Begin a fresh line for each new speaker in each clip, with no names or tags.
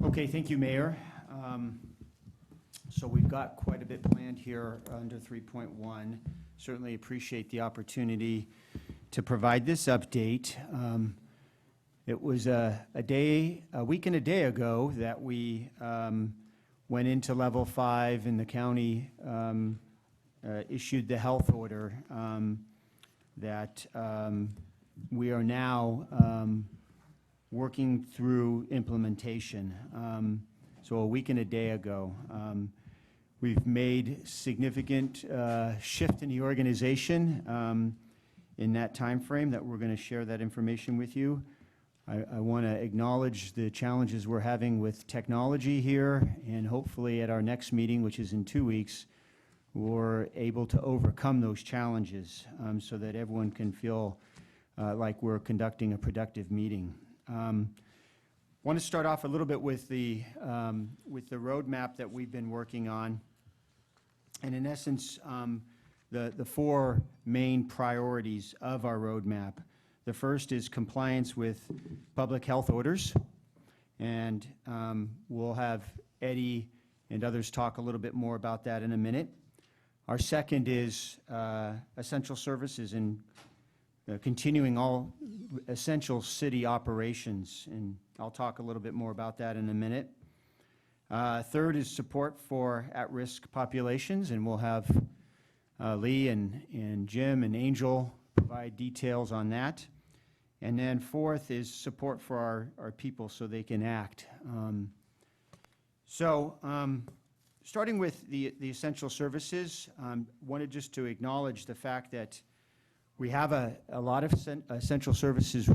Okay, thank you, Mayor. So we've got quite a bit planned here under 3.1. Certainly appreciate the opportunity to provide this update. It was a week and a day ago that we went into level 5 and the county issued the health order that we are now working through implementation. So a week and a day ago. We've made significant shift in the organization in that time frame that we're going to share that information with you. I want to acknowledge the challenges we're having with technology here, and hopefully at our next meeting, which is in 2 weeks, we're able to overcome those challenges so that everyone can feel like we're conducting a productive meeting. I want to start off a little bit with the roadmap that we've been working on. And in essence, the 4 main priorities of our roadmap. The first is compliance with public health orders. And we'll have Eddie and others talk a little bit more about that in a minute. Our second is essential services and continuing all essential city operations, and I'll talk a little bit more about that in a minute. Third is support for at-risk populations, and we'll have Lee and Jim and Angel provide details on that. And then fourth is support for our people so they can act. Starting with the essential services, wanted just to acknowledge the fact that we have a lot of essential services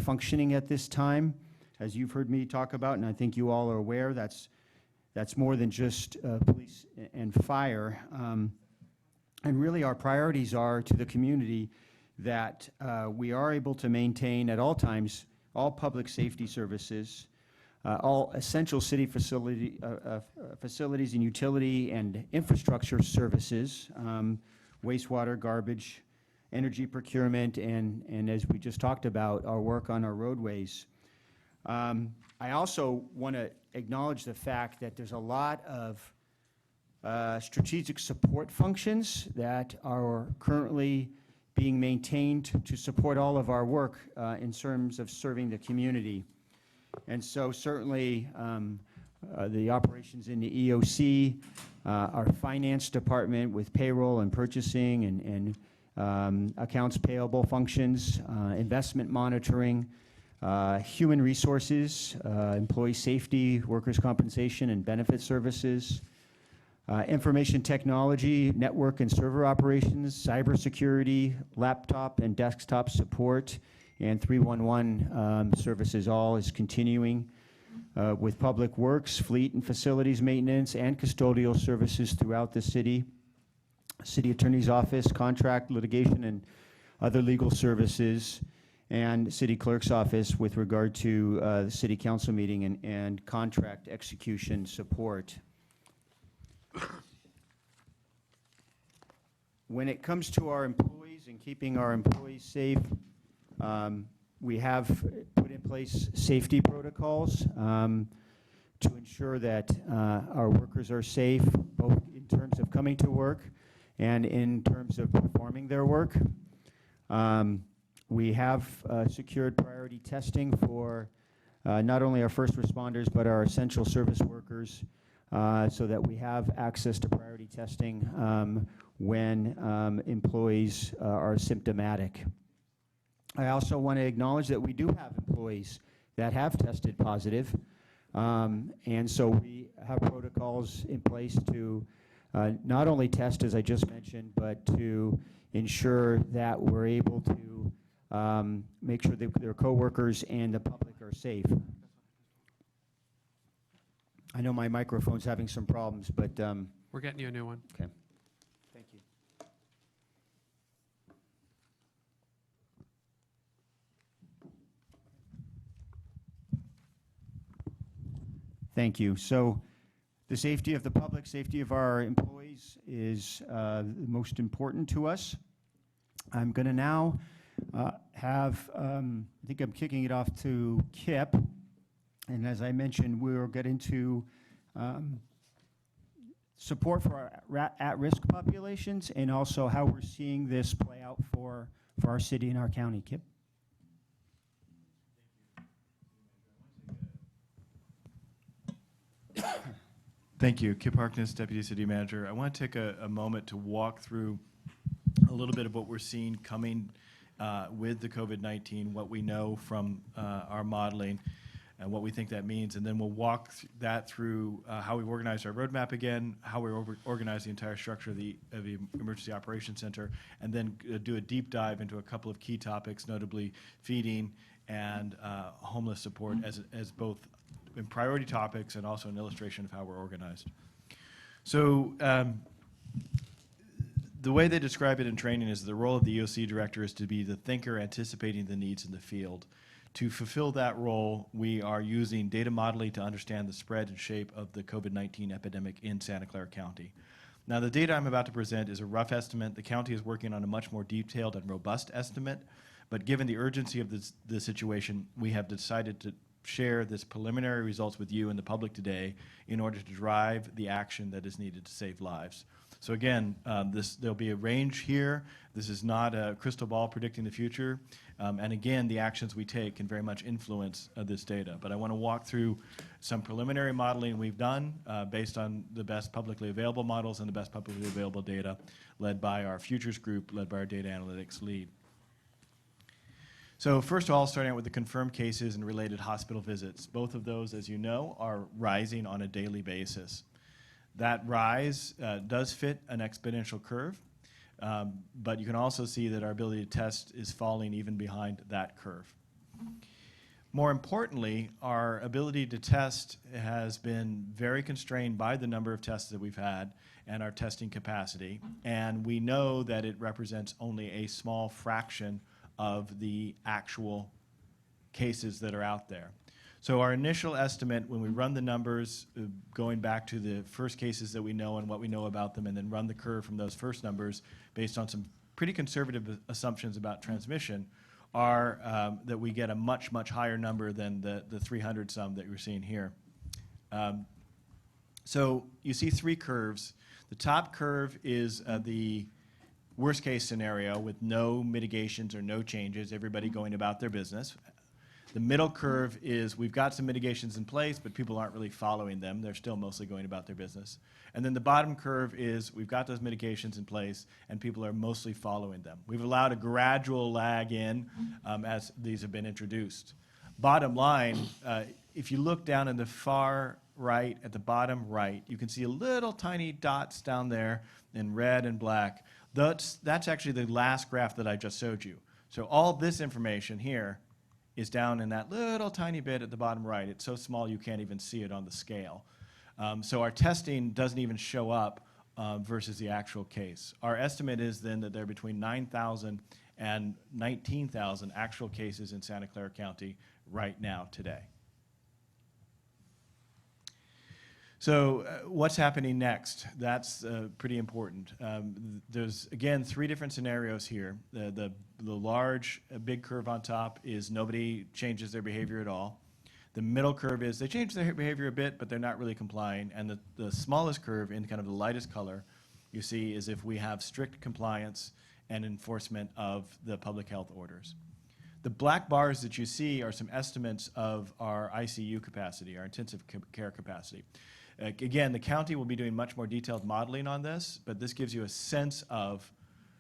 functioning at this time, as you've heard me talk about, and I think you all are aware. That's more than just police and fire. And really our priorities are to the community that we are able to maintain at all times all public safety services, all essential city facilities and utility and infrastructure services, wastewater, garbage, energy procurement, and as we just talked about, our work on our roadways. I also want to acknowledge the fact that there's a lot of strategic support functions that are currently being maintained to support all of our work in terms of serving the community. And so certainly the operations in the EOC, our finance department with payroll and purchasing and accounts payable functions, investment monitoring, human resources, employee safety, workers' compensation and benefit services, information technology, network and server operations, cybersecurity, laptop and desktop support, and 311 services all is continuing with public works, fleet and facilities maintenance, and custodial services throughout the city. City Attorney's Office, contract, litigation, and other legal services, and City Clerk's Office with regard to the City Council meeting and contract execution support. When it comes to our employees and keeping our employees safe, we have put in place safety protocols to ensure that our workers are safe, both in terms of coming to work and in terms of performing their work. We have secured priority testing for not only our first responders, but our essential service workers, so that we have access to priority testing when employees are symptomatic. I also want to acknowledge that we do have employees that have tested positive, and so we have protocols in place to not only test, as I just mentioned, but to ensure that we're able to make sure that their coworkers and the public are safe. I know my microphone's having some problems, but
we're getting you a new one.
Okay. Thank you. Thank you. So the safety of the public, safety of our employees is the most important to us. I'm going to now I think I'm kicking it off to Kip And as I mentioned, we will get into support for our at-risk populations and also how we're seeing this play out for our city and our county. Kip?
Thank you. Kip Harkness, Deputy City Manager. I want to take a moment to walk through a little bit of what we're seeing coming with the COVID-19, what we know from our modeling, and what we think that means. And then we'll walk that through how we've organized our roadmap again, how we organize the entire structure of the Emergency Operations Center, and then do a deep dive into a couple of key topics, notably feeding and homeless support as both in priority topics and also an illustration of how we're organized. So the way they describe it in training is the role of the EOC director is to be the thinker anticipating the needs in the field. To fulfill that role, we are using data modeling to understand the spread and shape of the COVID-19 epidemic in Santa Clara County. Now, the data I'm about to present is a rough estimate. The county is working on a much more detailed and robust estimate, but given the urgency of the situation, we have decided to share this preliminary results with you and the public today in order to drive the action that is needed to save lives. So again, there'll be a range here. This is not a crystal ball predicting the future. And again, the actions we take can very much influence this data. But I want to walk through some preliminary modeling we've done based on the best publicly available models and the best publicly available data led by our futures group, led by our data analytics lead. So first of all, starting out with the confirmed cases and related hospital visits. Both of those, as you know, are rising on a daily basis. That rise does fit an exponential curve, but you can also see that our ability to test is falling even behind that curve. More importantly, our ability to test has been very constrained by the number of tests that we've had and our testing capacity, and we know that it represents only a small fraction of the actual cases that are out there. So our initial estimate, when we run the numbers, going back to the first cases that we know and what we know about them, and then run the curve from those first numbers based on some pretty conservative assumptions about transmission, are that we get a much, much higher number than the 300 some that you're seeing here. So you see three curves. The top curve is the worst case scenario with no mitigations or no changes, everybody going about their business. The middle curve is we've got some mitigations in place, but people aren't really following them. They're still mostly going about their business. And then the bottom curve is we've got those mitigations in place, and people are mostly following them. We've allowed a gradual lag in as these have been introduced. Bottom line, if you look down in the far right, at the bottom right, you can see a little tiny dots down there in red and black. That's actually the last graph that I just showed you. So all this information here is down in that little tiny bit at the bottom right. It's so small you can't even see it on the scale. So our testing doesn't even show up versus the actual case. Our estimate is then that there are between 9,000 and 19,000 actual cases in Santa Clara County right now today. So what's happening next? That's pretty important. There's, again, three different scenarios here. The large, big curve on top is nobody changes their behavior at all. The middle curve is they change their behavior a bit, but they're not really complying. And the smallest curve, in kind of the lightest color, you see is if we have strict compliance and enforcement of the public health orders. The black bars that you see are some estimates of our ICU capacity, our intensive care capacity. Again, the county will be doing much more detailed modeling on this, but this gives you a sense of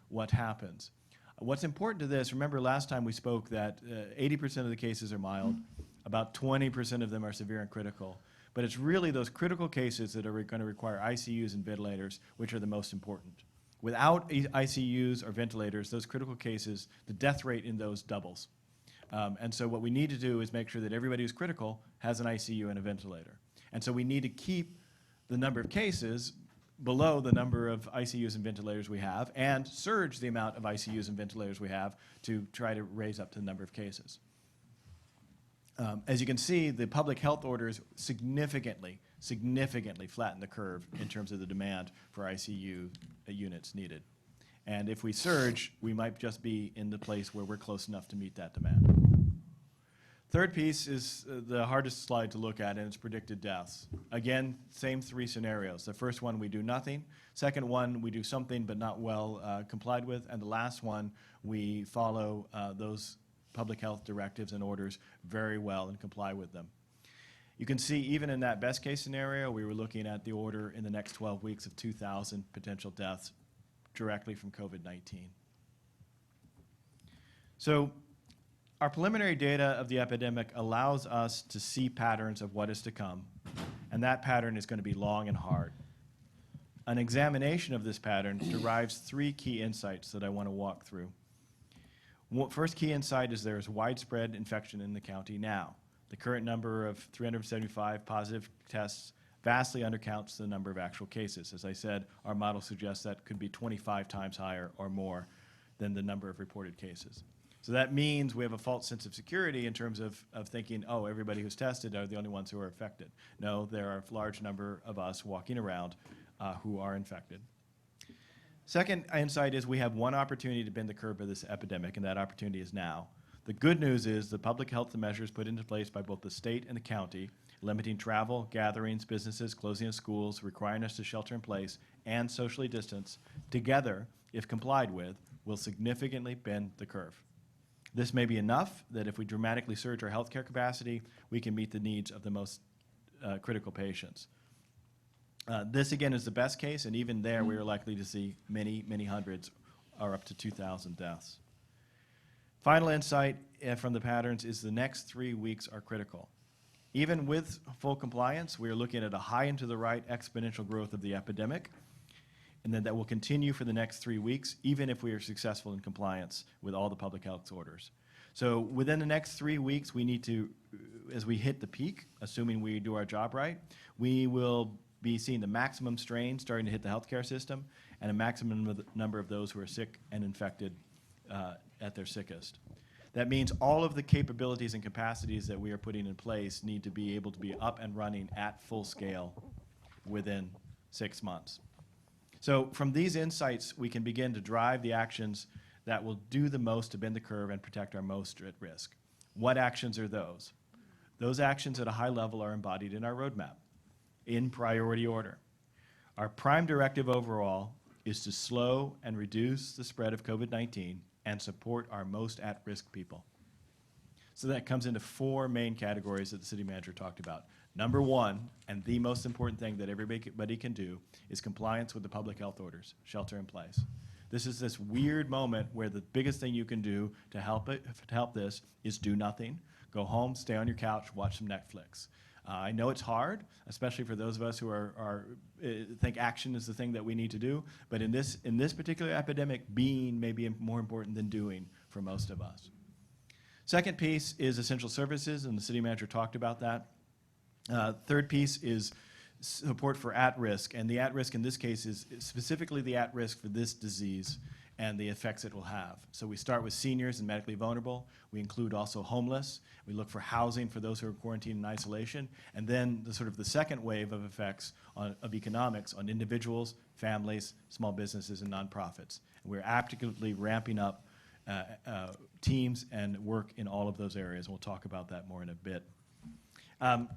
what happens. What's important to this, remember last time we spoke that 80% of the cases are mild, about 20% of them are severe and critical, but it's really those critical cases that are going to require ICUs and ventilators, which are the most important. Without ICUs or ventilators, those critical cases, the death rate in those doubles. And so what we need to do is make sure that everybody who's critical has an ICU and a ventilator. And so we need to keep the number of cases below the number of ICUs and ventilators we have and surge the amount of ICUs and ventilators we have to try to raise up to the number of cases. As you can see, the public health orders significantly flatten the curve in terms of the demand for ICU units needed. And if we surge, we might just be in the place where we're close enough to meet that demand. Third piece is the hardest slide to look at, and it's predicted deaths. Again, same three scenarios. The first one, we do nothing. Second one, we do something but not well complied with. And the last one, we follow those public health directives and orders very well and comply with them. You can see even in that best case scenario, we were looking at the order in the next 12 weeks of 2,000 potential deaths directly from COVID-19. So our preliminary data of the epidemic allows us to see patterns of what is to come, and that pattern is going to be long and hard. An examination of this pattern derives three key insights that I want to walk through. First key insight is there is widespread infection in the county now. The current number of 375 positive tests vastly undercounts the number of actual cases. As I said, our model suggests that could be 25 times higher or more than the number of reported cases. So that means we have a false sense of security in terms of thinking, oh, everybody who's tested are the only ones who are affected. No, there are a large number of us walking around who are infected. Second insight is we have one opportunity to bend the curve of this epidemic, and that opportunity is now. The good news is the public health measures put into place by both the state and the county, limiting travel, gatherings, businesses, closing of schools, requiring us to shelter in place, and socially distance, together, if complied with, will significantly bend the curve. This may be enough that if we dramatically surge our healthcare capacity, we can meet the needs of the most critical patients. This, again, is the best case, and even there, we are likely to see many, many hundreds or up to 2,000 deaths. Final insight from the patterns is the next 3 weeks are critical. Even with full compliance, we are looking at a high and to the right exponential growth of the epidemic, and then that will continue for the next 3 weeks, even if we are successful in compliance with all the public health orders. So within the next 3 weeks, we need to, as we hit the peak, assuming we do our job right, we will be seeing the maximum strain starting to hit the healthcare system and a maximum number of those who are sick and infected at their sickest. That means all of the capabilities and capacities that we are putting in place need to be able to be up and running at full scale within 6 months. So from these insights, we can begin to drive the actions that will do the most to bend the curve and protect our most at risk. What actions are those? Those actions at a high level are embodied in our roadmap in priority order. Our prime directive overall is to slow and reduce the spread of COVID-19 and support our most at-risk people. So that comes into 4 main categories that the city manager talked about. Number one, and the most important thing that everybody can do, is compliance with the public health orders, shelter in place. This is this weird moment where the biggest thing you can do to help this is do nothing. Go home, stay on your couch, watch some Netflix. I know it's hard, especially for those of us who think action is the thing that we need to do, but in this particular epidemic, being may be more important than doing for most of us. Second piece is essential services, and the city manager talked about that. Third piece is support for at-risk, and the at-risk in this case is specifically the at-risk for this disease and the effects it will have. So we start with seniors and medically vulnerable. We include also homeless. We look for housing for those who are quarantined in isolation. And then the second wave of effects of economics on individuals, families, small businesses, and nonprofits. And we're actively ramping up teams and work in all of those areas. We'll talk about that more in a bit.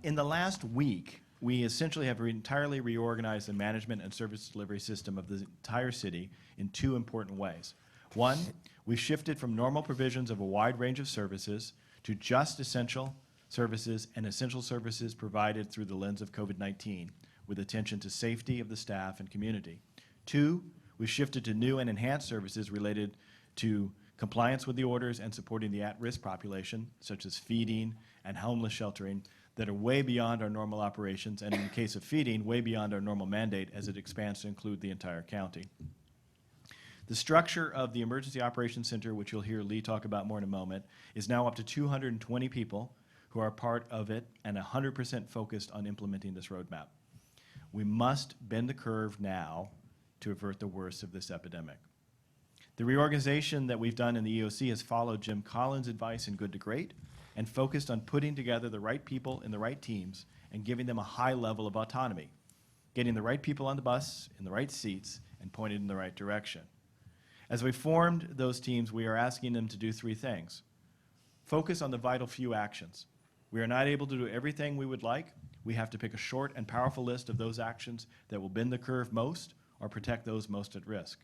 In the last week, we essentially have entirely reorganized the management and service delivery system of the entire city in 2 important ways. One, we shifted from normal provisions of a wide range of services to just essential services and essential services provided through the lens of COVID-19, with attention to safety of the staff and community. 2, we shifted to new and enhanced services related to compliance with the orders and supporting the at-risk population, such as feeding and homeless sheltering, that are way beyond our normal operations, and in the case of feeding, way beyond our normal mandate as it expands to include the entire county. The structure of the Emergency Operations Center, which you'll hear Lee talk about more in a moment, is now up to 220 people who are part of it and 100% focused on implementing this roadmap. We must bend the curve now to avert the worst of this epidemic. The reorganization that we've done in the EOC has followed Jim Collins' advice in Good to Great and focused on putting together the right people in the right teams and giving them a high level of autonomy, getting the right people on the bus in the right seats and pointed in the right direction. As we formed those teams, we are asking them to do 3 things. Focus on the vital few actions. We are not able to do everything we would like. We have to pick a short and powerful list of those actions that will bend the curve most or protect those most at risk.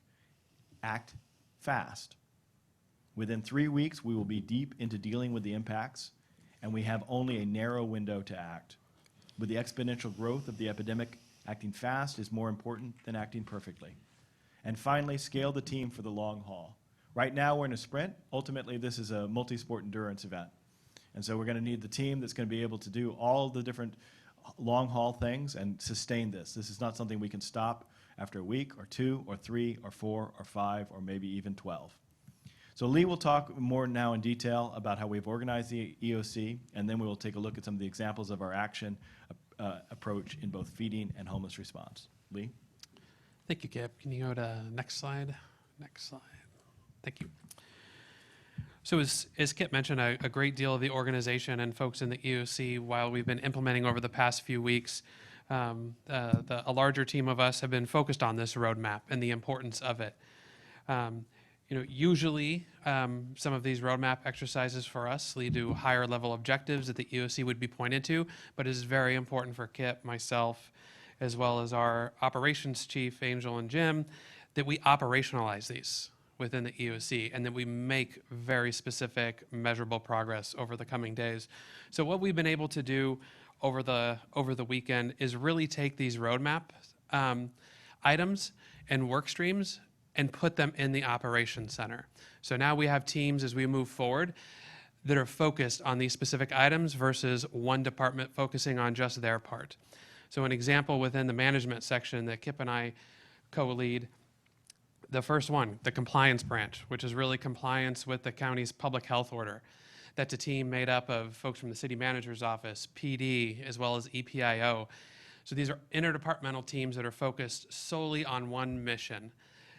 Act fast. Within 3 weeks, we will be deep into dealing with the impacts, and we have only a narrow window to act. With the exponential growth of the epidemic, acting fast is more important than acting perfectly. And finally, scale the team for the long haul. Right now, we're in a sprint. Ultimately, this is a multi-sport endurance event. And so we're going to need the team that's going to be able to do all the different long-haul things and sustain this. This is not something we can stop after a week or 2 or 3 or 4 or 5 or maybe even 12. So Lee will talk more now in detail about how we've organized the EOC, and then we will take a look at some of the examples of our action approach in both feeding and homeless response. Lee?
Thank you, Kip. Can you go to next slide? Next slide. Thank you. So as Kip mentioned, a great deal of the organization and folks in the EOC, while we've been implementing over the past few weeks, a larger team of us have been focused on this roadmap and the importance of it. Usually some of these roadmap exercises for us lead to higher level objectives that the EOC would be pointed to, but it is very important for Kip, myself, as well as our operations chief, Angel, and Jim, that we operationalize these within the EOC and that we make very specific, measurable progress over the coming days. So what we've been able to do over the weekend is really take these roadmap items and work streams and put them in the operations center. So now we have teams as we move forward that are focused on these specific items versus one department focusing on just their part. So an example within the management section that Kip and I co-lead, the first one, the compliance branch, which is really compliance with the county's public health order. That's a team made up of folks from the city manager's office, PD, as well as EPIO. So these are interdepartmental teams that are focused solely on one mission.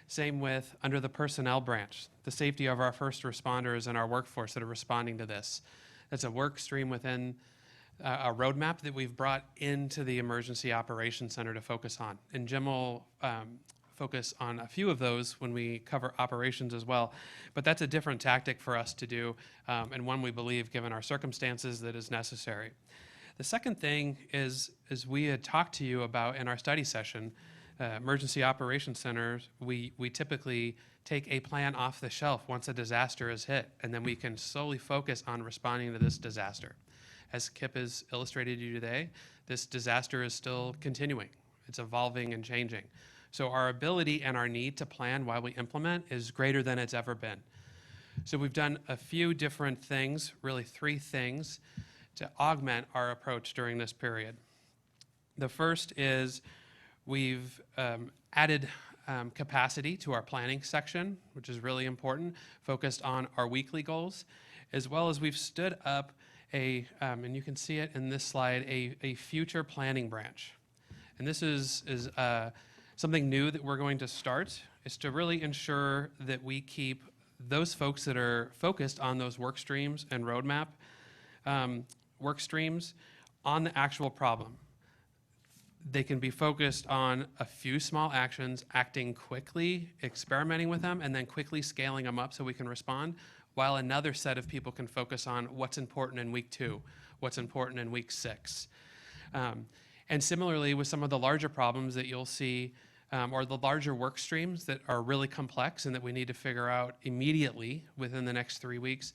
Same with under the personnel branch, the safety of our first responders and our workforce that are responding to this. That's a work stream within a roadmap that we've brought into the Emergency Operations Center to focus on. And Jim will focus on a few of those when we cover operations as well. But that's a different tactic for us to do, and one we believe, given our circumstances, that is necessary. The second thing is, as we had talked to you about in our study session, Emergency Operations Centers, we typically take a plan off the shelf once a disaster is hit, and then we can solely focus on responding to this disaster. As Kip has illustrated you today, this disaster is still continuing. It's evolving and changing. So our ability and our need to plan while we implement is greater than it's ever been. So we've done a few different things, really 3 things, to augment our approach during this period. The first is we've added capacity to our planning section, which is really important, focused on our weekly goals, as well as we've stood up and you can see it in this slide, a future planning branch. And this is something new that we're going to start, is to really ensure that we keep those folks that are focused on those work streams and roadmap work streams on the actual problem. They can be focused on a few small actions, acting quickly, experimenting with them, and then quickly scaling them up so we can respond, while another set of people can focus on what's important in week 2, what's important in week 6. And similarly, with some of the larger problems that you'll see, or the larger work streams that are really complex and that we need to figure out immediately within the next 3 weeks,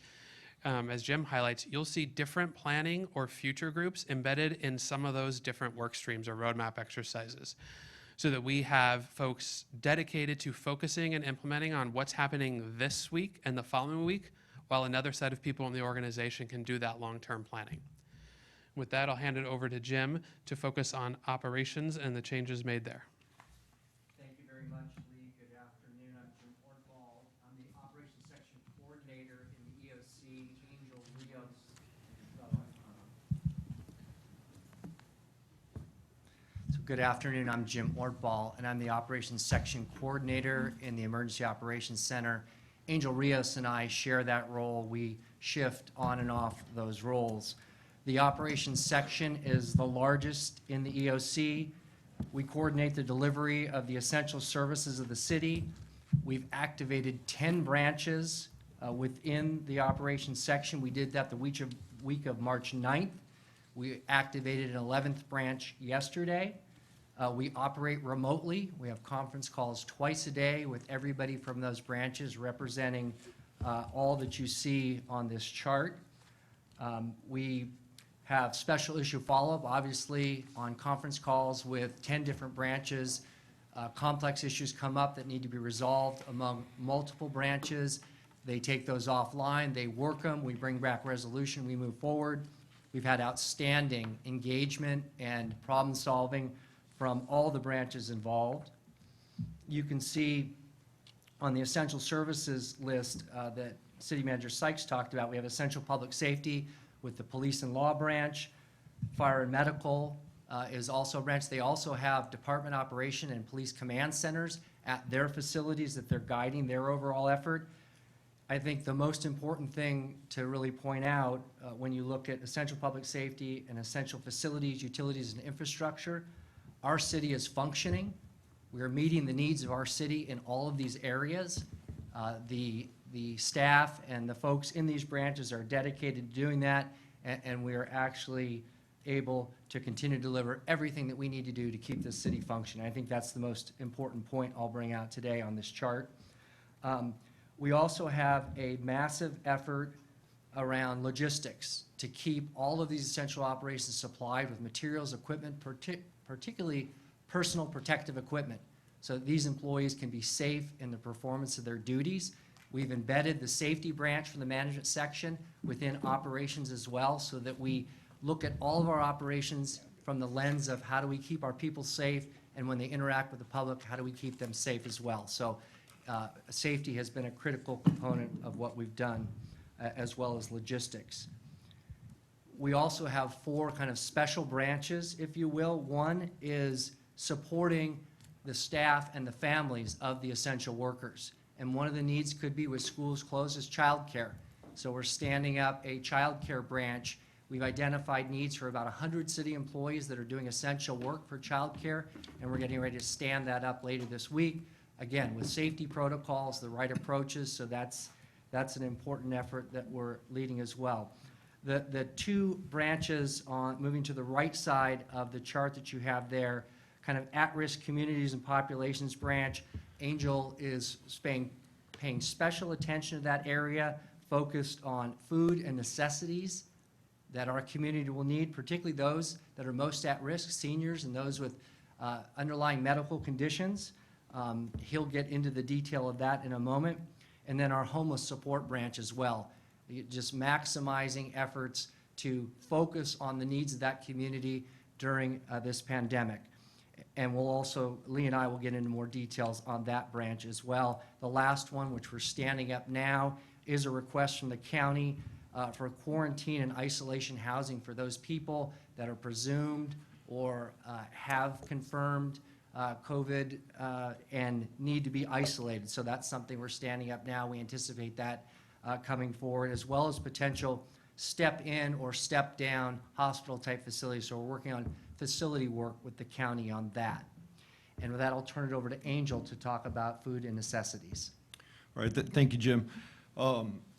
as Jim highlights, you'll see different planning or future groups embedded in some of those different work streams or roadmap exercises, so that we have folks dedicated to focusing and implementing on what's happening this week and the following week, while another set of people in the organization can do that long-term planning. With that, I'll hand it over to Jim to focus on operations and the changes made there.
Thank you very much, Lee. Good afternoon. I'm Jim Ortball. I'm the Operations Section Coordinator in the EOC. Angel Rios. So good afternoon. I'm Jim Ortball, and I'm the Operations Section Coordinator in the Emergency Operations Center. Angel Rios and I share that role. We shift on and off those roles. The operations section is the largest in the EOC. We coordinate the delivery of the essential services of the city. We've activated 10 branches within the operations section. We did that the week of March 9th. We activated an 11th branch yesterday. We operate remotely. We have conference calls twice a day with everybody from those branches representing all that you see on this chart. We have special issue follow-up, obviously, on conference calls with 10 different branches. Complex issues come up that need to be resolved among multiple branches. They take those offline, they work them, we bring back resolution, we move forward. We've had outstanding engagement and problem solving from all the branches involved. You can see on the essential services list that City Manager Sykes talked about, we have essential public safety with the police and law branch. Fire and medical is also a branch. They also have department operation and police command centers at their facilities that they're guiding their overall effort. I think the most important thing to really point out when you look at essential public safety and essential facilities, utilities, and infrastructure, our city is functioning. We are meeting the needs of our city in all of these areas. The staff and the folks in these branches are dedicated to doing that, and we are actually able to continue to deliver everything that we need to do to keep this city functioning. I think that's the most important point I'll bring out today on this chart. We also have a massive effort around logistics to keep all of these essential operations supplied with materials, equipment, particularly personal protective equipment, so that these employees can be safe in the performance of their duties. We've embedded the safety branch from the management section within operations as well, so that we look at all of our operations from the lens of how do we keep our people safe, and when they interact with the public, how do we keep them safe as well. So safety has been a critical component of what we've done, as well as logistics. We also have 4 kind of special branches, if you will. One is supporting the staff and the families of the essential workers. And one of the needs could be with schools closed is childcare. So we're standing up a childcare branch. We've identified needs for about 100 city employees that are doing essential work for childcare, and we're getting ready to stand that up later this week. Again, with safety protocols, the right approaches, so that's an important effort that we're leading as well. The 2 branches moving to the right side of the chart that you have there, kind of at-risk communities and populations branch. Angel is paying special attention to that area, focused on food and necessities that our community will need, particularly those that are most at risk, seniors and those with underlying medical conditions. He'll get into the detail of that in a moment. And then our homeless support branch as well, just maximizing efforts to focus on the needs of that community during this pandemic. And we'll also, Lee and I will get into more details on that branch as well. The last one, which we're standing up now, is a request from the county for quarantine and isolation housing for those people that are presumed or have confirmed COVID and need to be isolated. So that's something we're standing up now. We anticipate that coming forward, as well as potential step in or step down hospital type facilities. So we're working on facility work with the county on that. And with that, I'll turn it over to Angel to talk about food and necessities.
All right, thank you, Jim.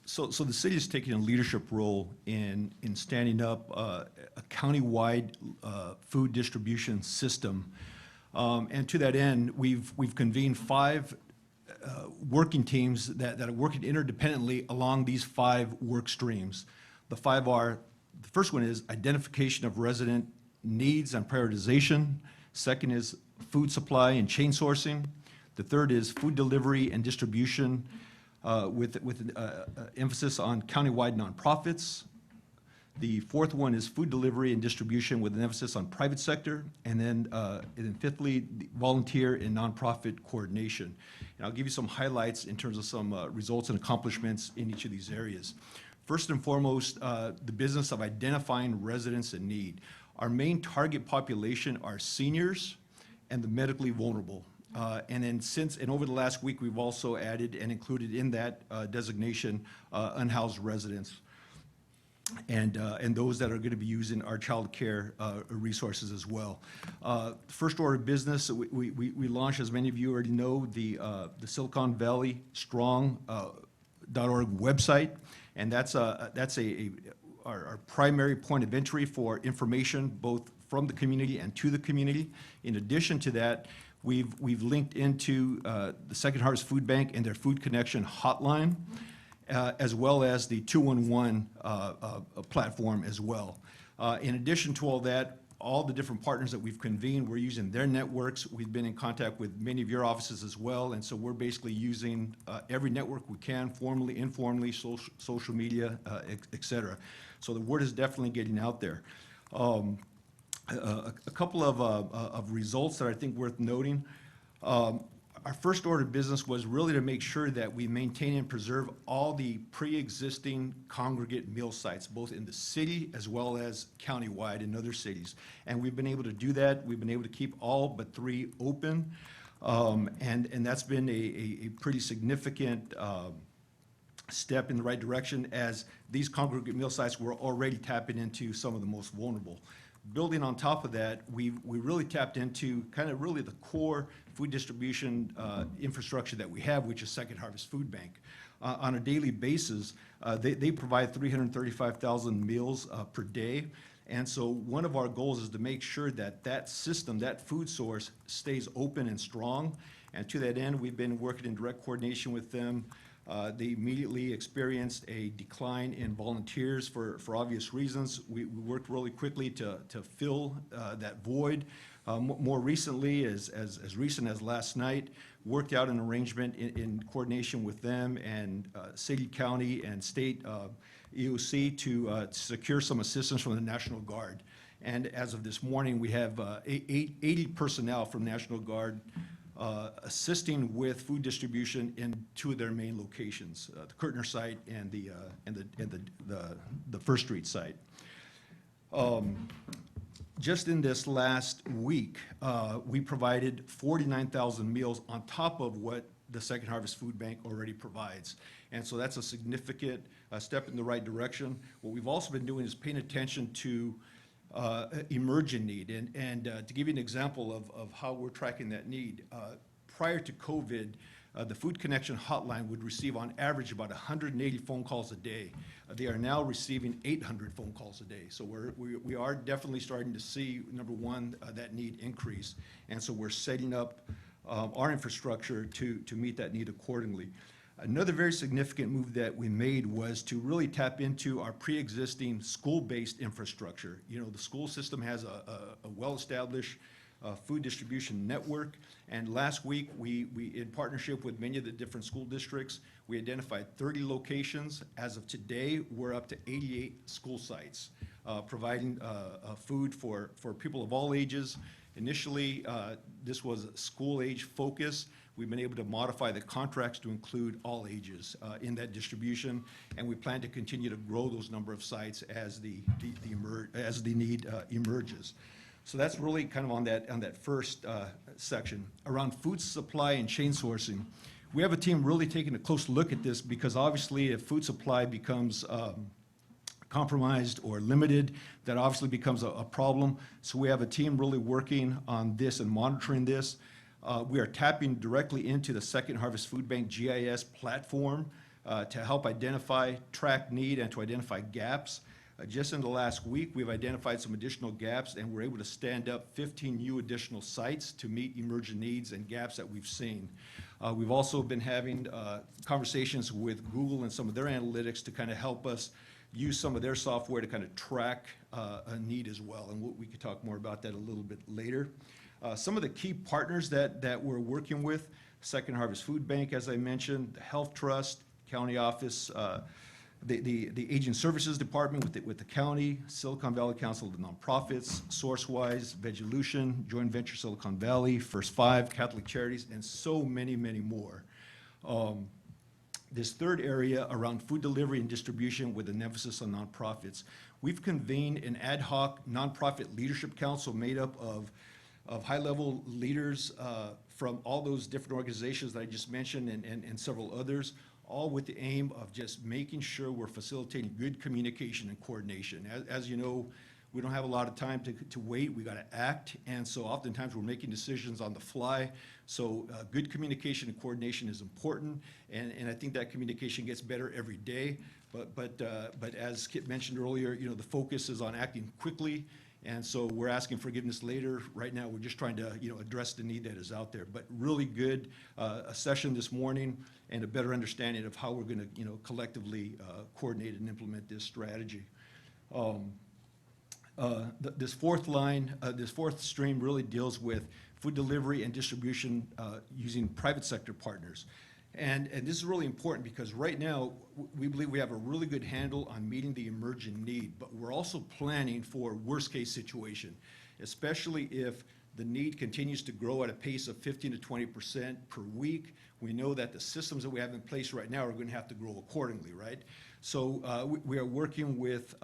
So the city is taking a leadership role in standing up a county-wide food distribution system. And to that end, we've convened 5 working teams that are working interdependently along these 5 work streams. The 5 are, the first one is identification of resident needs and prioritization. Second is food supply and chain sourcing. The third is food delivery and distribution with emphasis on countywide nonprofits. The fourth one is food delivery and distribution with an emphasis on private sector. And then fifthly, volunteer and nonprofit coordination. And I'll give you some highlights in terms of some results and accomplishments in each of these areas. First and foremost, the business of identifying residents in need. Our main target population are seniors and the medically vulnerable. And over the last week, we've also added and included in that designation unhoused residents and those that are going to be using our child care resources as well. First order of business, we launched, as many of you already know, the Silicon Valley Strong website, and that's our primary point of entry for information, both from the community and to the community. In addition to that, we've linked into the Second Harvest Food Bank and their Food Connection hotline, as well as the 211 platform as well. In addition to all that, all the different partners that we've convened, we're using their networks. We've been in contact with many of your offices as well, and so we're basically using every network we can, formally, informally, social media, et cetera. So the word is definitely getting out there. A couple of results that I think worth noting. Our first order of business was really to make sure that we maintain and preserve all the pre-existing congregate meal sites, both in the city as well as countywide in other cities. And we've been able to do that. We've been able to keep all but 3 open. And that's been a pretty significant step in the right direction, as these congregate meal sites were already tapping into some of the most vulnerable. Building on top of that, we really tapped into kind of really the core food distribution infrastructure that we have, which is Second Harvest Food Bank. On a daily basis, they provide 335,000 meals per day. And so one of our goals is to make sure that that system, that food source, stays open and strong. And to that end, we've been working in direct coordination with them. They immediately experienced a decline in volunteers for obvious reasons. We worked really quickly to fill that void. More recently, as recent as last night, worked out an arrangement in coordination with them and city, county, and state EOC to secure some assistance from the National Guard. And as of this morning, we have 80 personnel from National Guard assisting with food distribution in 2 of their main locations, the Kurtner site and the First Street site. Just in this last week, we provided 49,000 meals on top of what the Second Harvest Food Bank already provides. And so that's a significant step in the right direction. What we've also been doing is paying attention to emerging need. And to give you an example of how we're tracking that need, prior to COVID, the Food Connection hotline would receive on average about 180 phone calls a day. They are now receiving 800 phone calls a day. So we are definitely starting to see, number one, that need increase. And so we're setting up our infrastructure to meet that need accordingly. Another very significant move that we made was to really tap into our pre-existing school-based infrastructure. You know, the school system has a well-established food distribution network, and last week we, in partnership with many of the different school districts, we identified 30 locations. As of today, we're up to 88 school sites, providing food for people of all ages. Initially, this was a school-age focus. We've been able to modify the contracts to include all ages in that distribution, and we plan to continue to grow those number of sites as the need emerges. So that's really kind of on that first section. Around food supply and chain sourcing, we have a team really taking a close look at this, because obviously if food supply becomes compromised or limited, that obviously becomes a problem. So we have a team really working on this and monitoring this. We are tapping directly into the Second Harvest Food Bank GIS platform to help identify, track need, and to identify gaps. Just in the last week, we've identified some additional gaps, and we're able to stand up 15 new additional sites to meet emergent needs and gaps that we've seen. We've also been having conversations with Google and some of their analytics to kind of help us use some of their software to kind of track a need as well, and we could talk more about that a little bit later. Some of the key partners that we're working with: Second Harvest Food Bank, as I mentioned, the Health Trust, County Office, the Aging Services Department with the county, Silicon Valley Council of Nonprofits, SourceWise, Vegelution, Joint Venture Silicon Valley, First Five, Catholic Charities, and so many, many more. This third area around food delivery and distribution with an emphasis on nonprofits. We've convened an ad hoc nonprofit leadership council made up of high-level leaders from all those different organizations that I just mentioned and several others, all with the aim of just making sure we're facilitating good communication and coordination. As you know, we don't have a lot of time to wait. We got to act. And so oftentimes we're making decisions on the fly. So good communication and coordination is important. And I think that communication gets better every day. But as Kit mentioned earlier, the focus is on acting quickly. And so we're asking forgiveness later. Right now, we're just trying to, address the need that is out there. But really good a session this morning and a better understanding of how we're going to, collectively coordinate and implement this strategy. This fourth stream really deals with food delivery and distribution using private sector partners. And this is really important because right now, we believe we have a really good handle on meeting the emerging need, but we're also planning for worst-case situation, especially if the need continues to grow at a pace of 15 to 20% per week. We know that the systems that we have in place right now are going to have to grow accordingly, right? So we are working with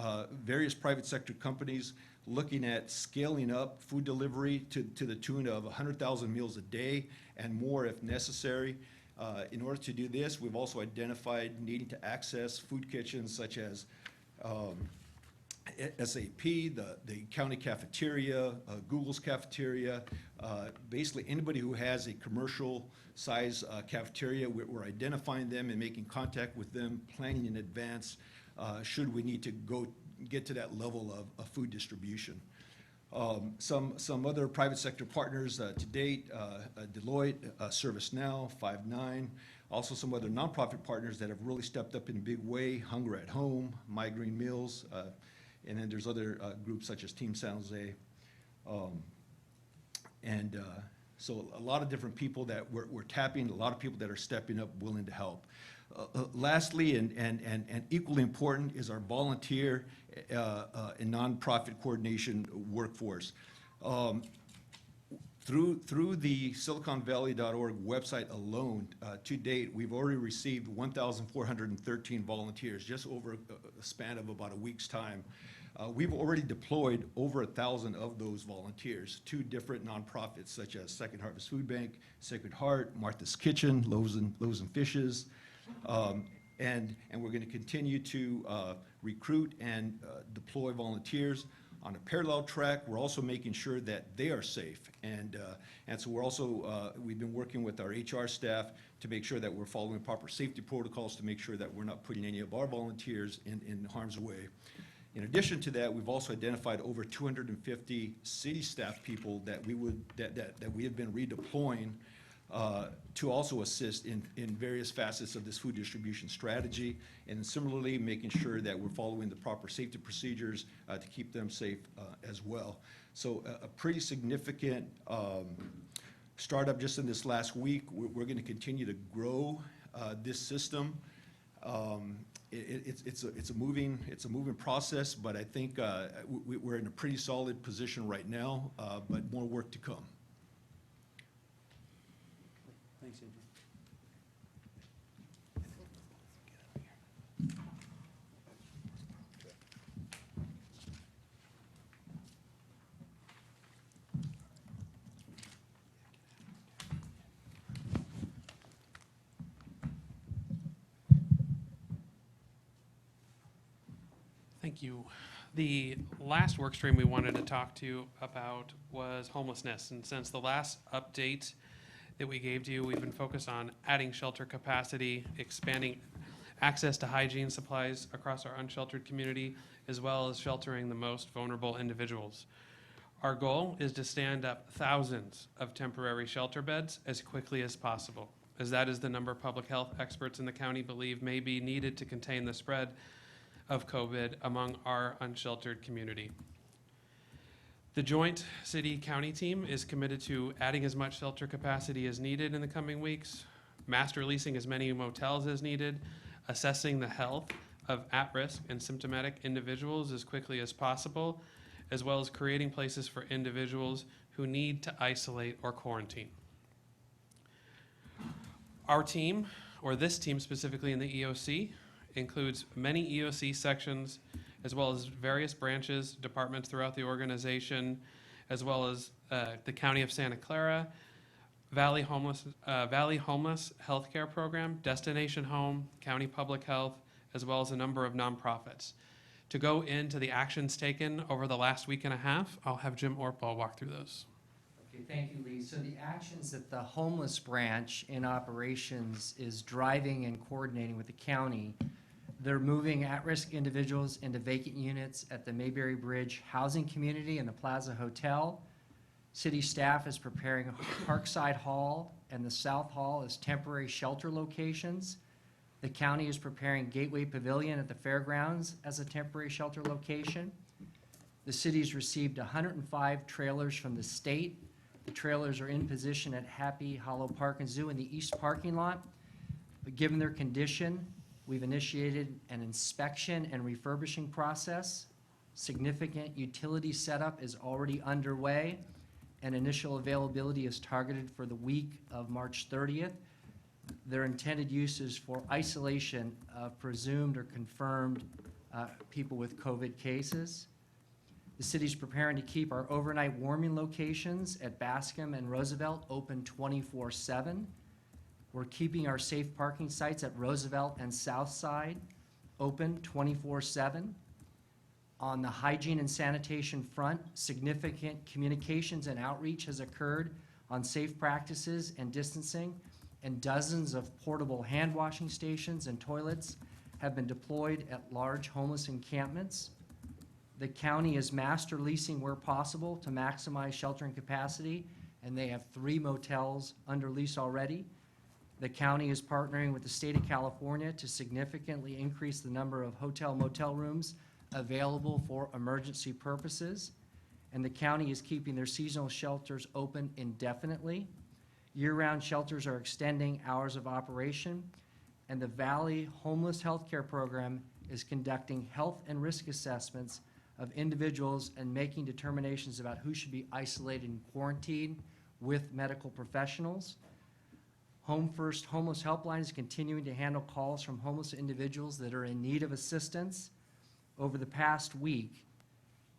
various private sector companies looking at scaling up food delivery to the tune of 100,000 meals a day and more if necessary. In order to do this, we've also identified needing to access food kitchens such as SAP, the county cafeteria, Google's cafeteria, basically anybody who has a commercial size cafeteria, we're identifying them and making contact with them, planning in advance, should we need to get to that level of food distribution. Some other private sector partners to date, Deloitte, ServiceNow, Five9, also some other nonprofit partners that have really stepped up in a big way, Hunger at Home, My Green Meals, and then there's other groups such as Team San Jose. So a lot of different people that we're tapping, a lot of people that are stepping up, willing to help. Lastly, and equally important, is our volunteer and nonprofit coordination workforce. Through the SiliconValley.org website alone, to date, we've already received 1,413 volunteers, just over a span of about a week's time. We've already deployed over 1,000 of those volunteers to different nonprofits such as Second Harvest Food Bank, Sacred Heart, Martha's Kitchen, Loaves and Fishes. And we're going to continue to recruit and deploy volunteers. On a parallel track, we're also making sure that they are safe. And so we're also, we've been working with our HR staff to make sure that we're following proper safety protocols to make sure that we're not putting any of our volunteers in harm's way. In addition to that, we've also identified over 250 city staff people that we have been redeploying to also assist in various facets of this food distribution strategy, and similarly making sure that we're following the proper safety procedures to keep them safe as well. So a pretty significant startup just in this last week. We're going to continue to grow this system. It's a moving process, but I think we're in a pretty solid position right now, but more work to come.
Thanks, Andrew.
Thank you. The last work stream we wanted to talk to you about was homelessness. And since the last update that we gave to you, we've been focused on adding shelter capacity, expanding access to hygiene supplies across our unsheltered community, as well as sheltering the most vulnerable individuals. Our goal is to stand up thousands of temporary shelter beds as quickly as possible, as that is the number public health experts in the county believe may be needed to contain the spread of COVID among our unsheltered community. The joint city-county team is committed to adding as much shelter capacity as needed in the coming weeks, master leasing as many motels as needed, assessing the health of at-risk and symptomatic individuals as quickly as possible, as well as creating places for individuals who need to isolate or quarantine. Our team, or this team specifically in the EOC, includes many EOC sections, as well as various branches, departments throughout the organization, as well as the County of Santa Clara, Valley Homeless Healthcare Program, Destination Home, County Public Health, as well as a number of nonprofits. To go into the actions taken over the last week and a half, I'll have Jim Ortball walk through those.
Okay, thank you, Lee. So the actions that the homeless branch in operations is driving and coordinating with the county, they're moving at-risk individuals into vacant units at the Mayberry Bridge Housing Community and the Plaza Hotel. City staff is preparing Parkside Hall and the South Hall as temporary shelter locations. The county is preparing Gateway Pavilion at the fairgrounds as a temporary shelter location. The city's received 105 trailers from the state. The trailers are in position at Happy Hollow Park and Zoo in the east parking lot. But given their condition, we've initiated an inspection and refurbishing process. Significant utility setup is already underway, and initial availability is targeted for the week of March 30th. Their intended use is for isolation of presumed or confirmed people with COVID cases. The city's preparing to keep our overnight warming locations at Bascom and Roosevelt open 24/7. We're keeping our safe parking sites at Roosevelt and Southside open 24/7. On the hygiene and sanitation front, significant communications and outreach has occurred on safe practices and distancing, and dozens of portable hand washing stations and toilets have been deployed at large homeless encampments. The county is master leasing where possible to maximize sheltering capacity, and they have 3 motels under lease already. The county is partnering with the state of California to significantly increase the number of hotel-motel rooms available for emergency purposes, and the county is keeping their seasonal shelters open indefinitely. Year-round shelters are extending hours of operation, and the Valley Homeless Healthcare Program is conducting health and risk assessments of individuals and making determinations about who should be isolated and quarantined with medical professionals. Home First Homeless Helpline is continuing to handle calls from homeless individuals that are in need of assistance. Over the past week,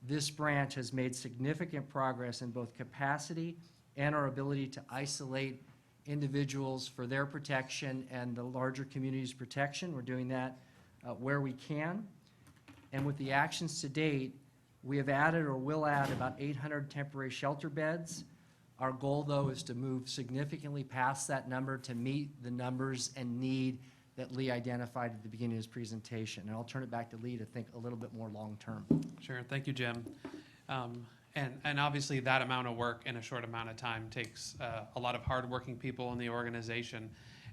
this branch has made significant progress in both capacity and our ability to isolate individuals for their protection and the larger community's protection. We're doing that where we can. And with the actions to date, we have added or will add about 800 temporary shelter beds. Our goal, though, is to move significantly past that number to meet the numbers and need that Lee identified at the beginning of his presentation. And I'll turn it back to Lee to think a little bit more long-term.
Sure, thank you, Jim. And obviously that amount of work in a short amount of time takes a lot of hardworking people in the organization.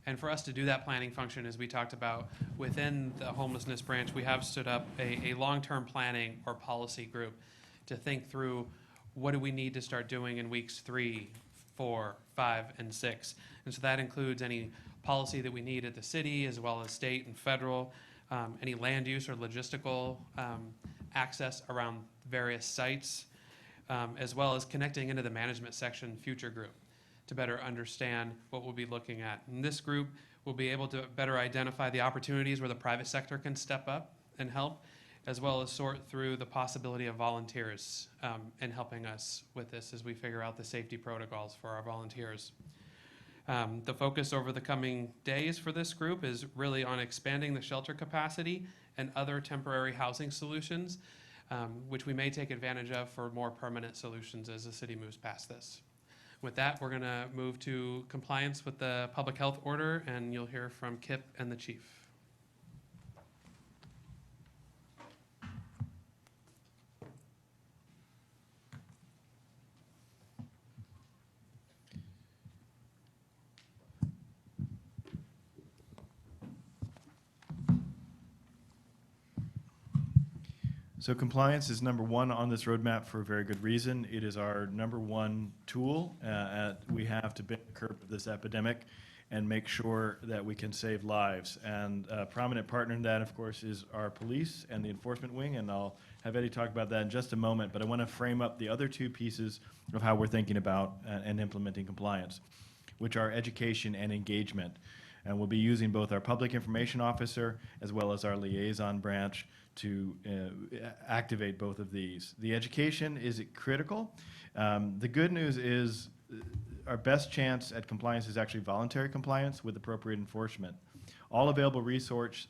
And for us to do that planning function, as we talked about, within the homelessness branch, we have stood up a long-term planning or policy group to think through what do we need to start doing in weeks 3, 4, 5, and 6. And so that includes any policy that we need at the city as well as state and federal, any land use or logistical access around various sites, as well as connecting into the management section future group to better understand what we'll be looking at. And this group will be able to better identify the opportunities where the private sector can step up and help, as well as sort through the possibility of volunteers and helping us with this as we figure out the safety protocols for our volunteers. The focus over the coming days for this group is really on expanding the shelter capacity and other temporary housing solutions, which we may take advantage of for more permanent solutions as the city moves past this. With that, we're going to move to compliance with the public health order, and you'll hear from Kip and the chief.
So compliance is number 1 on this roadmap for a very good reason. It is our number 1 tool we have to bend the curve of this epidemic and make sure that we can save lives. And a prominent partner in that, of course, is our police and the enforcement wing, and I'll have Eddie talk about that in just a moment, but I want to frame up the other 2 pieces of how we're thinking about and implementing compliance, which are education and engagement. And we'll be using both our public information officer as well as our liaison branch to activate both of these. The education is critical. The good news is our best chance at compliance is actually voluntary compliance with appropriate enforcement. All available research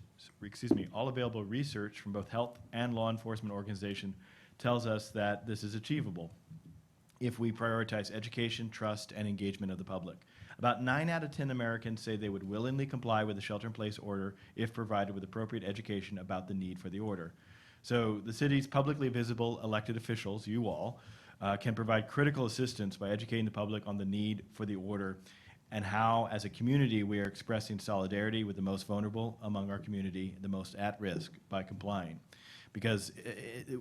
from both health and law enforcement organization tells us that this is achievable if we prioritize education, trust, and engagement of the public. About 9 out of 10 Americans say they would willingly comply with the shelter-in-place order if provided with appropriate education about the need for the order. So the city's publicly visible elected officials, you all, can provide critical assistance by educating the public on the need for the order and how, as a community, we are expressing solidarity with the most vulnerable among our community, the most at risk, by complying. Because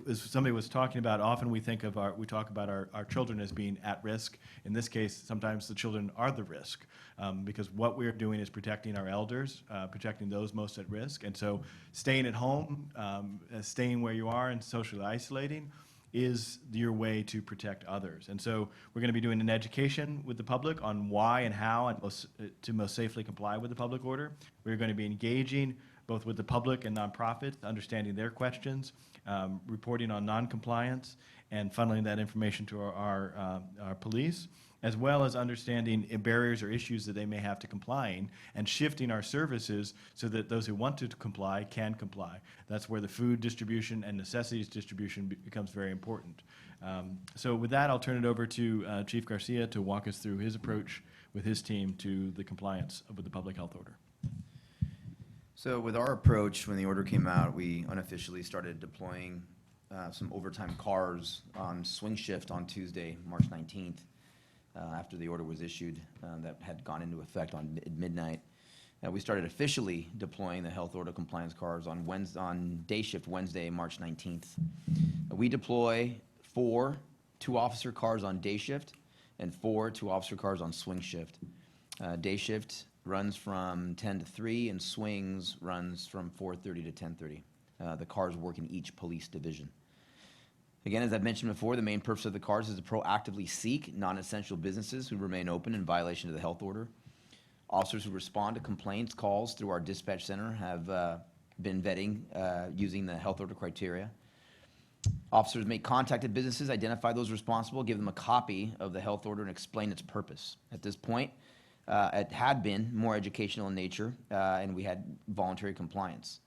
as somebody was talking about, often we talk about our children as being at risk. In this case, sometimes the children are the risk, because what we're doing is protecting our elders, protecting those most at risk. And so staying at home, staying where you are and socially isolating is your way to protect others. And so we're going to be doing an education with the public on why and how and to most safely comply with the public order. We're going to be engaging both with the public and nonprofits, understanding their questions, reporting on noncompliance, and funneling that information to our police, as well as understanding barriers or issues that they may have to complying, and shifting our services so that those who want to comply can comply. That's where the food distribution and necessities distribution becomes very important. So with that, I'll turn it over to Chief Garcia to walk us through his approach with his team to the compliance with the public health order.
So with our approach, when the order came out, we unofficially started deploying some overtime cars on swing shift on Tuesday, March 19th, after the order was issued that had gone into effect on midnight. We started officially deploying the health order compliance cars on day shift Wednesday, March 19th. We deploy 4 2-officer cars on day shift and 4 2-officer cars on swing shift. Day shift runs from 10 to 3 and swings runs from 4:30 to 10:30. The cars work in each police division. Again, as I've mentioned before, the main purpose of the cars is to proactively seek non-essential businesses who remain open in violation of the health order. Officers who respond to complaints, calls through our dispatch center have been vetting using the health order criteria. Officers make contact at businesses, identify those responsible, give them a copy of the health order, and explain its purpose. At this point, it had been more educational in nature, and we had voluntary compliance.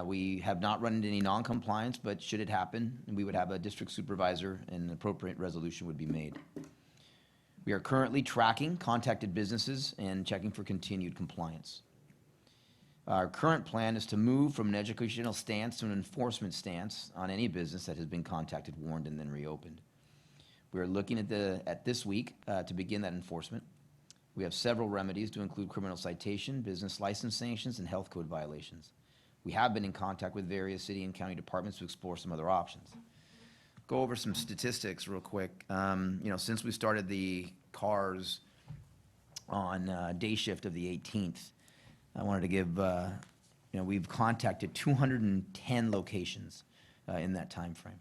We have not run into any non-compliance, but should it happen, we would have a district supervisor and an appropriate resolution would be made. We are currently tracking contacted businesses and checking for continued compliance. Our current plan is to move from an educational stance to an enforcement stance on any business that has been contacted, warned, and then reopened. We are looking at this week to begin that enforcement. We have several remedies to include criminal citation, business license sanctions, and health code violations. We have been in contact with various city and county departments to explore some other options. Go over some statistics real quick. Since we started the cars on day shift of the 18th, I wanted to give, we've contacted 210 locations in that time frame.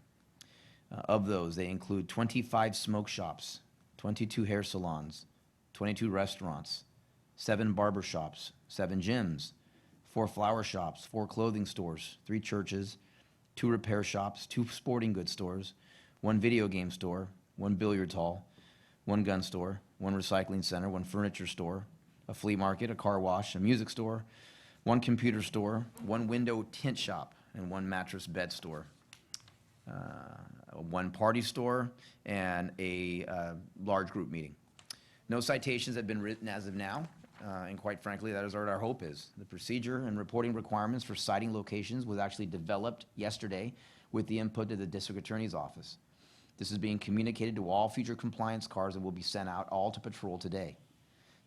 Of those, they include 25 smoke shops, 22 hair salons, 22 restaurants, 7 barber shops, 7 gyms, 4 flower shops, 4 clothing stores, 3 churches, 2 repair shops, 2 sporting goods stores, 1 video game store, 1 billiards hall, 1 gun store, 1 recycling center, 1 furniture store, a flea market, a car wash, a music store, 1 computer store, 1 window tint shop, and 1 mattress bed store, 1 party store, and a large group meeting. No citations have been written as of now, and quite frankly, that is what our hope is. The procedure and reporting requirements for citing locations was actually developed yesterday with the input of the district attorney's office. This is being communicated to all future compliance cars and will be sent out all to patrol today.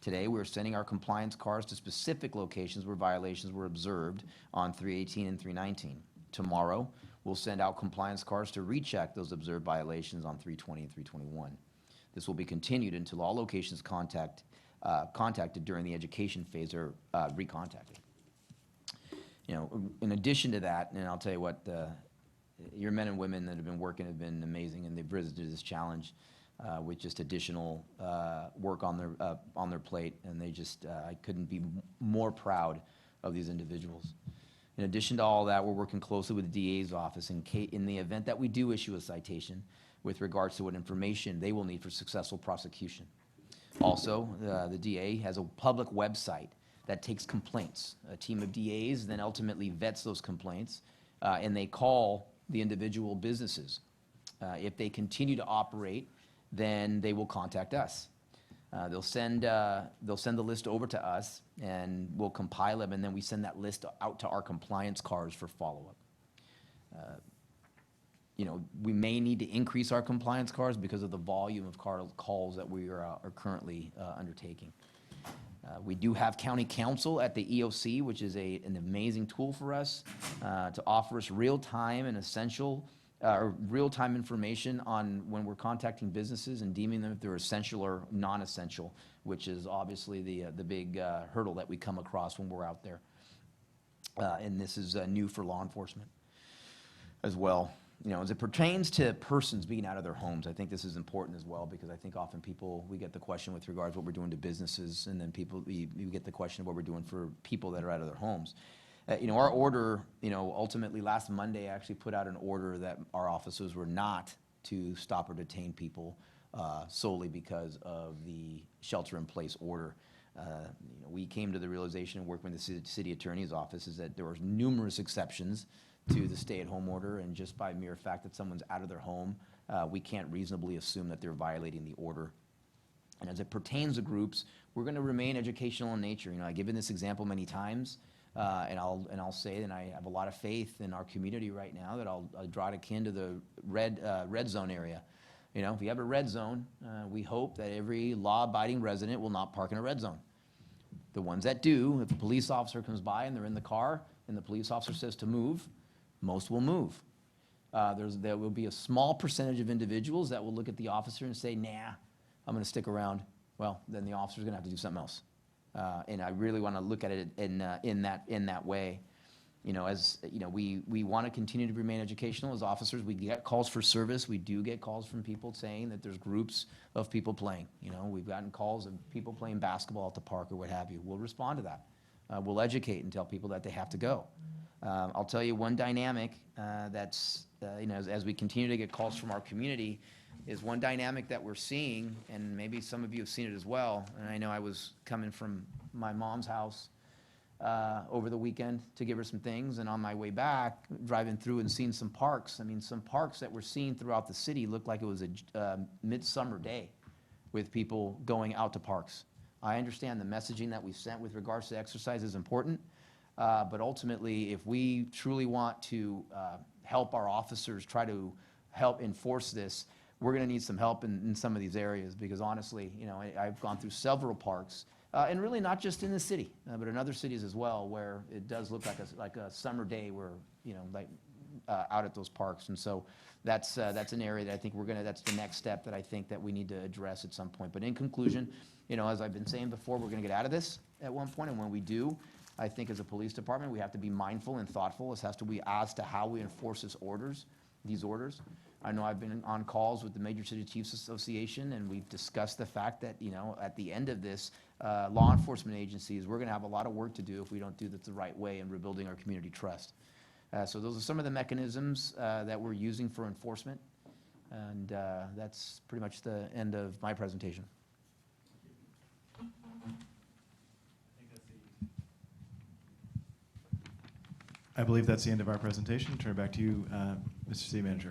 Today, we're sending our compliance cars to specific locations where violations were observed on 318 and 319. Tomorrow, we'll send out compliance cars to recheck those observed violations on 320 and 321. This will be continued until all locations contacted during the education phase are recontacted. In addition to that, and I'll tell you what, your men and women that have been working have been amazing, and they've risen to this challenge with just additional work on their plate, and I couldn't be more proud of these individuals. In addition to all that, we're working closely with the DA's office in the event that we do issue a citation with regards to what information they will need for successful prosecution. Also, the DA has a public website that takes complaints. A team of DAs then ultimately vets those complaints, and they call the individual businesses. If they continue to operate, then they will contact us. They'll send the list over to us, and we'll compile them, and then we send that list out to our compliance cars for follow-up. We may need to increase our compliance cars because of the volume of calls that we are currently undertaking. We do have county counsel at the EOC, which is an amazing tool for us to offer us real-time and essential, real-time information on when we're contacting businesses and deeming them if they're essential or non-essential, which is obviously the big hurdle that we come across when we're out there. And this is new for law enforcement as well. As it pertains to persons being out of their homes, I think this is important as well, because I think often we get the question with regards to what we're doing to businesses, and then we get the question of what we're doing for people that are out of their homes. Our order, ultimately last Monday, I actually put out an order that our officers were not to stop or detain people solely because of the shelter-in-place order. We came to the realization, working with the city attorney's office, is that there were numerous exceptions to the stay-at-home order, and just by mere fact that someone's out of their home, we can't reasonably assume that they're violating the order. And as it pertains to groups, we're going to remain educational in nature. I've given this example many times, and I'll say that I have a lot of faith in our community right now, that I'll draw it akin to the red zone area. If you have a red zone, we hope that every law-abiding resident will not park in a red zone. The ones that do, if a police officer comes by and they're in the car and the police officer says to move, most will move. There will be a small percentage of individuals that will look at the officer and say, nah, I'm going to stick around. Well, then the officer's going to have to do something else. And I really want to look at it in that way. We want to continue to remain educational as officers. We get calls for service. We do get calls from people saying that there's groups of people playing. We've gotten calls of people playing basketball at the park or what have you. We'll respond to that. We'll educate and tell people that they have to go. I'll tell you one dynamic that's, as we continue to get calls from our community, is one dynamic that we're seeing, and maybe some of you have seen it as well. And I know I was coming from my mom's house over the weekend to give her some things, and on my way back, driving through and seeing some parks. Some parks that we're seeing throughout the city look like it was a midsummer day with people going out to parks. I understand the messaging that we've sent with regards to exercise is important. But ultimately, if we truly want to help our officers try to help enforce this, we're going to need some help in some of these areas, because honestly, I've gone through several parks, and really not just in the city, but in other cities as well, where it does look like a summer day where, out at those parks. And so that's an area that I think that's the next step that I think that we need to address at some point. But in conclusion, as I've been saying before, we're going to get out of this at one point, and when we do, I think as a police department, we have to be mindful and thoughtful as to how we enforce these orders. I know I've been on calls with the Major City Chiefs Association, and we've discussed the fact that, at the end of this, law enforcement agencies, we're going to have a lot of work to do if we don't do this the right way in rebuilding our community trust. So those are some of the mechanisms that we're using for enforcement, and that's pretty much the end of my presentation.
I believe that's the end of our presentation. Turn it back to you, Mr. City Manager.